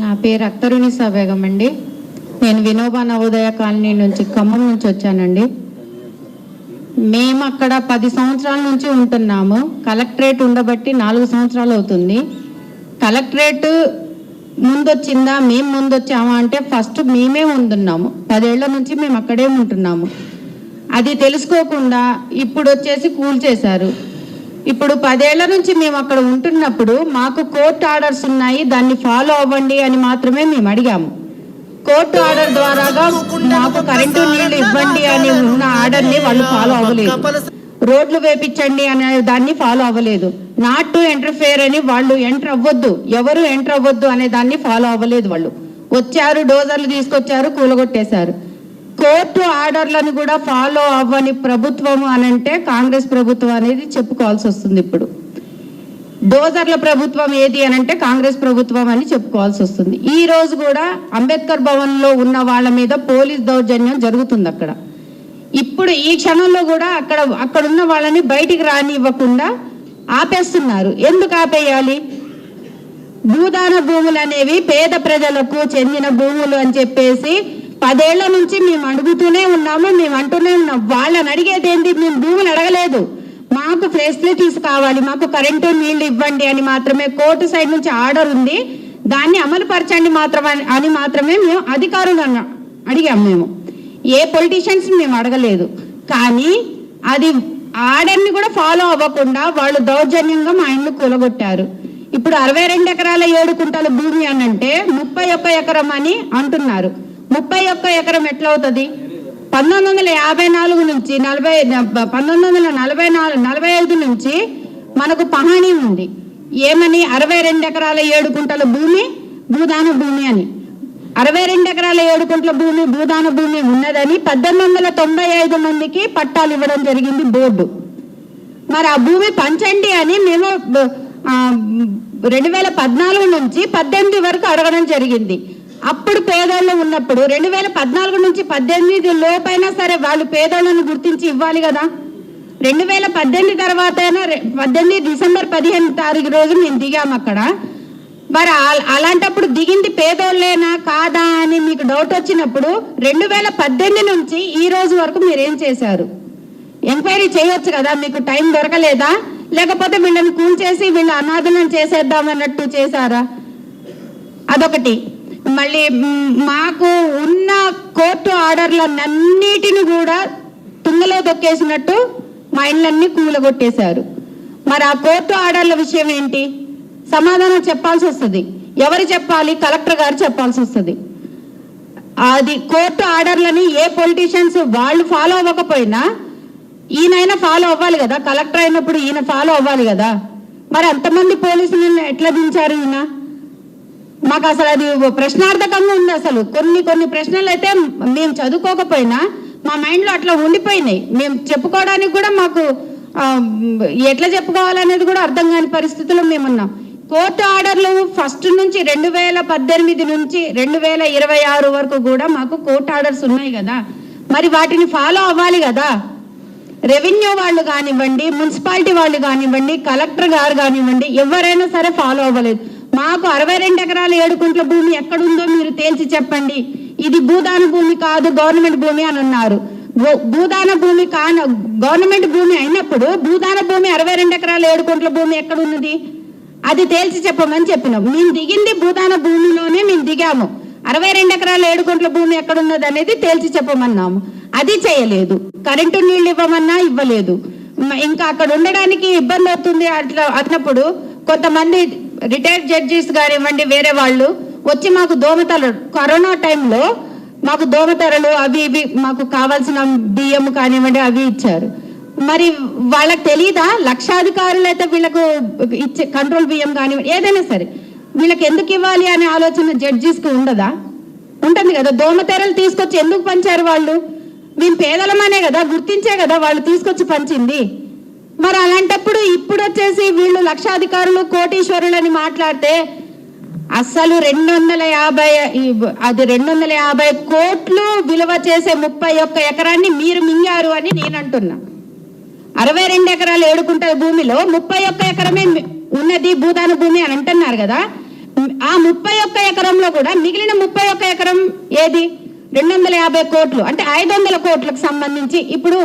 నా పేరు అఖ్తరునిసా బేగం అండి. నేను వినోబా నవోదయ కాలనీ నుంచి ఖమ్మం నుంచి వచ్చానండి. మేము అక్కడ 10 సంవత్సరాల నుంచి ఉంటున్నాము. కలెక్టరేట్ ఉండబట్టి 4 సంవత్సరాలు అవుతుంది. కలెక్టరేట్ ముందొచ్చిందా మేము ముందొచ్చామా అంటే ఫస్ట్ మేమే ముందున్నాము. 10 ఏళ్ల నుంచి మేము అక్కడే ఉంటున్నాము. అది తెలుసుకోకుండా ఇప్పుడు వచ్చేసి కూల్చేశారు. ఇప్పుడు 10 ఏళ్ల నుంచి మేము అక్కడ ఉంటున్నప్పుడు మాకు కోర్టు ఆర్డర్స్ ఉన్నాయి, దాన్ని ఫాలో అవ్వండి అని మాత్రమే మేము అడిగాము. కోర్టు ఆర్డర్ ద్వారాగా మాకు కరెంటు నీళ్లు ఇవ్వండి అని ఉన్న ఆర్డర్ని వాళ్ళు ఫాలో అవ్వలేదు. రోడ్లు వేపించండి అనే దాన్ని ఫాలో అవ్వలేదు. నాట్ టు ఎంటర్ఫేర్ అని వాళ్ళు ఎంటర్ అవ్వద్దు, ఎవరు ఎంటర్ అవ్వద్దు అనే దాన్ని ఫాలో అవ్వలేదు. వాళ్ళు వచ్చారు, డోజర్లు తీసుకొచ్చారు, కూలగొట్టేశారు. కోర్టు ఆర్డర్లను కూడా ఫాలో అవ్వని ప్రభుత్వం అనంటే కాంగ్రెస్ ప్రభుత్వం అనేది చెప్పుకోవాల్సి వస్తుంది. ఇప్పుడు డోజర్ల ప్రభుత్వం ఏది అనంటే కాంగ్రెస్ ప్రభుత్వం అని చెప్పుకోవాల్సి వస్తుంది. ఈ రోజు కూడా అంబేద్కర్ భవన్ లో ఉన్న వాళ్ళ మీద పోలీస్ దౌర్జన్యం జరుగుతుంది అక్కడ. ఇప్పుడు ఈ క్షణంలో కూడా అక్కడున్న వాళ్ళని బయటికి రానివ్వకుండా ఆపేస్తున్నారు. ఎందుకు ఆపేయాలి? భూదాన భూములు అనేవి పేద ప్రజలకు చెందిన భూములు అని చెప్పేసి 10 ఏళ్ల నుంచి మేము అడుగుతూనే ఉన్నాము, మేము అంటూనే ఉన్నాం. వాళ్ళని అడిగేది ఏంటి? మేము భూములు అడగలేదు, మాకు ఫెసిలిటీస్ కావాలి, మాకు కరెంటు నీళ్లు ఇవ్వండి అని మాత్రమే కోర్టు సైడ్ నుంచి ఆర్డర్ ఉంది, దాన్ని అమలు పరచండి అని మాత్రమే మేము అధికారులను అడిగాము. మేము ఏ పొలిటీషియన్స్ మేము అడగలేదు. కానీ అది ఆర్డర్ని కూడా ఫాలో అవ్వకుండా వాళ్ళు దౌర్జన్యంగా మా ఇల్లు కూలగొట్టారు. ఇప్పుడు 62 ఎకరాల 7 కుంటల భూమి అని అంటే 31 ఎకరం అని అంటున్నారు. 31 ఎకరం ఎట్లా అవుతుంది? 1954 నుంచి 1945 నుంచి మనకు పహాణీ ఉంది. ఏమని? 62 ఎకరాల 7 కుంటల భూమి భూదాన భూమి అని. 62 ఎకరాల 7 కుంటల భూమి భూదాన భూమి ఉన్నదని 1895 మందికి పట్టాలు ఇవ్వడం జరిగింది బోర్డు. మరి ఆ భూమి పంచండి అని మేము 2014 నుంచి 18 వరకు అడగడం జరిగింది. అప్పుడు పేదోళ్ళు ఉన్నప్పుడు 2014 నుంచి 18 లోపైనా సరే వాళ్ళు పేదోళ్ళను గుర్తించి ఇవ్వాలి కదా. 2018 తర్వాత అయినా 18 డిసెంబర్ 15 తారీఖు రోజు మేము దిగాము అక్కడ. మరి అలాంటప్పుడు దిగింది పేదోళ్ళేనా కాదా అని మీకు డౌట్ వచ్చినప్పుడు 2018 నుంచి ఈ రోజు వరకు మీరు ఏం చేశారు? ఎంక్వైరీ చేయొచ్చు కదా, మీకు టైం దొరకలేదా? లేకపోతే వీళ్ళని కూల్చేసి వీళ్ళ అనాథలను చేసేద్దామన్నట్టు చేశారా? అదొకటి. మళ్ళీ మాకు ఉన్న కోర్టు ఆర్డర్లన్నిటిని కూడా తుంగలో తొక్కేసినట్టు మా ఇళ్ళన్నీ కూలగొట్టేశారు. మరి ఆ కోర్టు ఆర్డర్ల విషయం ఏంటి? సమాధానం చెప్పాల్సి వస్తుంది. ఎవరు చెప్పాలి? కలెక్టర్ గారు చెప్పాల్సి వస్తుంది. అది కోర్టు ఆర్డర్లని ఏ పొలిటీషియన్స్ వాళ్ళు ఫాలో అవ్వకపోయినా ఈయనైనా ఫాలో అవ్వాలి కదా. కలెక్టర్ అయినప్పుడు ఈయన ఫాలో అవ్వాలి కదా. మరి అంతమంది పోలీసులను ఎట్లా దించారు ఈయన? మాకు అసలు అది ప్రశ్నార్థకంగా ఉంది. అసలు కొన్ని ప్రశ్నలు అయితే మేము చదువుకోకపోయినా మా మైండ్లో అట్లా ఉండిపోయినాయి. మేము చెప్పుకోవడానికి కూడా మాకు ఎట్లా చెప్పుకోవాలనేది కూడా అర్థం కాని పరిస్థితుల్లో మేమున్నాం. కోర్టు ఆర్డర్లు ఫస్ట్ నుంచి 2018 నుంచి 2026 వరకు కూడా మాకు కోర్టు ఆర్డర్స్ ఉన్నాయి కదా. మరి వాటిని ఫాలో అవ్వాలి కదా. రెవెన్యూ వాళ్ళు కానివ్వండి, మున్సిపాలిటీ వాళ్ళు కానివ్వండి, కలెక్టర్ గారు కానివ్వండి, ఎవరైనా సరే ఫాలో అవ్వలేదు. మాకు 62 ఎకరాల 7 కుంట్ల భూమి ఎక్కడుందో మీరు తేల్చి చెప్పండి. ఇది భూదాన భూమి కాదు, గవర్నమెంట్ భూమి అని అన్నారు. భూదాన భూమి గవర్నమెంట్ భూమి అయినప్పుడు భూదాన భూమి 62 ఎకరాల 7 కుంట్ల భూమి ఎక్కడున్నది? అది తేల్చి చెప్పమని చెప్పినాం. మేము దిగింది భూదాన భూమిలోనే మేము దిగాము. 62 ఎకరాల 7 కుంట్ల భూమి ఎక్కడున్నది అనేది తేల్చి చెప్పమన్నాము. అది చేయలేదు. కరెంటు నీళ్లు ఇవ్వమన్నా ఇవ్వలేదు. ఇంకా అక్కడ ఉండడానికి ఇబ్బంది అవుతుంది. అట్లా అన్నప్పుడు కొంతమంది రిటైర్డ్ జడ్జెస్ కానివ్వండి, వేరే వాళ్ళు వచ్చి మాకు దోమతెరలు, కరోనా టైంలో మాకు దోమతెరలు అవి ఇవి మాకు కావాల్సిన బియ్యం కానివ్వండి అవి ఇచ్చారు. మరి వాళ్ళకి తెలీదా? లక్షాధికారులు అయితే వీళ్ళకు ఇచ్చే కంట్రోల్ బియ్యం కానివ్వండి ఏదైనా సరే వీళ్ళకి ఎందుకు ఇవ్వాలి అనే ఆలోచన జడ్జెస్కి ఉండదా? ఉంటుంది కదా. దోమతెరలు తీసుకొచ్చి ఎందుకు పంచారు వాళ్ళు? మేము పేదలమనే కదా, గుర్తించే కదా వాళ్ళు తీసుకొచ్చి పంచింది. మరి అలాంటప్పుడు ఇప్పుడు వచ్చేసి వీళ్ళు లక్షాధికారులు కోటీశ్వరులని మాట్లాడితే అసలు 250 కోట్లు విలువ చేసే 31 ఎకరాన్ని మీరు మింగారు అని నేను అంటున్నా. 62 ఎకరాల 7 కుంటల భూమిలో 31 ఎకరమే ఉన్నది భూదాన భూమి అని అంటున్నారు కదా. ఆ ఆ 31 ఎకరంలో కూడా మిగిలిన 31 ఎకరం ఏది 250 కోట్లు అంటే 500 కోట్లకు సంబంధించి ఇప్పుడు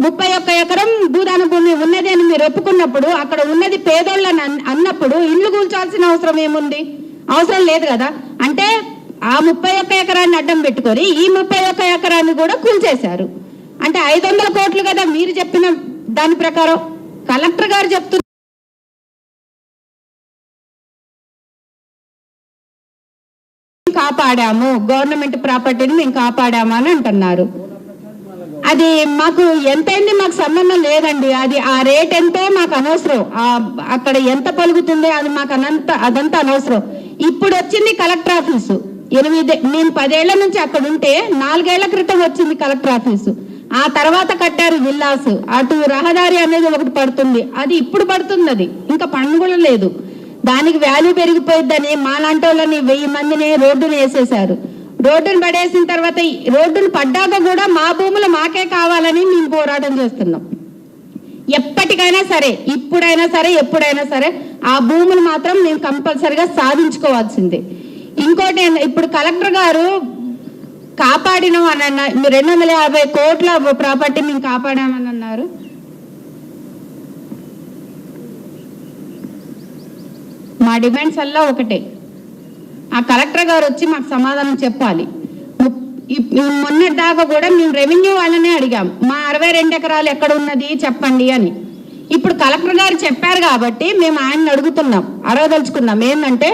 31 ఎకరం భూదాన భూమి ఉన్నది అని మీరు ఒప్పుకున్నప్పుడు అక్కడ ఉన్నది పేదోళ్ళని అన్నప్పుడు ఇల్లు కూల్చాల్సిన అవసరం ఏముంది? అవసరం లేదు కదా. అంటే ఆ 31 ఎకరాన్ని అడ్డం పెట్టుకొని ఈ 31 ఎకరాన్ని కూడా కూల్చేశారు. అంటే 500 కోట్లు కదా మీరు చెప్పిన దాని ప్రకారం. కలెక్టర్ గారు చెప్తున్నారు కాపాడాము, గవర్నమెంట్ ప్రాపర్టీని మేము కాపాడాము అని అంటున్నారు. అది మాకు ఎంతైంది మాకు సంబంధం లేదండి. అది ఆ రేట్ ఎంతో మాకు అనవసరం. అక్కడ ఎంత పలుకుతుందో అది మాకు అదంతా అనవసరం. ఇప్పుడు వచ్చింది కలెక్టర్ ఆఫీసు. మేము 10 ఏళ్ల నుంచి అక్కడ ఉంటే 4 ఏళ్ల క్రితం వచ్చింది కలెక్టర్ ఆఫీసు. ఆ తర్వాత కట్టారు విల్లాస్. అటు రహదారి అనేది ఒకటి పడుతుంది, అది ఇప్పుడు పడుతుంది, అది ఇంకా పన్ను కూడా లేదు. దానికి వాల్యూ పెరిగిపోయిద్దని మాలాంటి వాళ్ళని 1000 మందిని రోడ్డును వేసేశారు. రోడ్డును పడేసిన తర్వాత రోడ్డును పడ్డాక కూడా మా భూములు మాకే కావాలని మేము పోరాటం చేస్తున్నాం. ఎప్పటికైనా సరే, ఇప్పుడైనా సరే, ఎప్పుడైనా సరే ఆ భూములు మాత్రం మేము కంపల్సరిగా సాధించుకోవాల్సిందే. ఇంకోటి, ఇప్పుడు కలెక్టర్ గారు కాపాడినాం అని అన్నారు. 250 కోట్ల ప్రాపర్టీ మేము కాపాడామని అన్నారు. మా డిమాండ్స్ వల్ల ఒకటే, ఆ కలెక్టర్ గారు వచ్చి మాకు సమాధానం చెప్పాలి. మొన్నటి దాకా కూడా మేము రెవెన్యూ వాళ్ళనే అడిగాం, మా 62 ఎకరాలు ఎక్కడ ఉన్నది చెప్పండి అని. ఇప్పుడు కలెక్టర్ గారు చెప్పారు కాబట్టి మేము ఆయన్ని అడుగుతున్నాం, అడగదలుచుకున్నాం. ఏంటంటే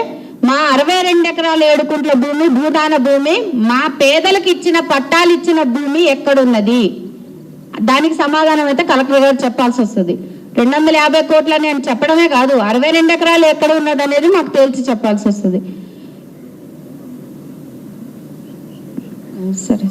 మా 62 ఎకరాల 7 కుంట్ల భూమి భూదాన భూమి, మా పేదలకు ఇచ్చిన పట్టాలు ఇచ్చిన భూమి ఎక్కడున్నది? దానికి సమాధానం అయితే కలెక్టర్ గారు చెప్పాల్సి వస్తుంది. 250 కోట్ల నేను చెప్పడమే కాదు, 62 ఎకరాలు ఎక్కడ ఉన్నది అనేది మాకు తేల్చి చెప్పాల్సి వస్తుంది. సరే.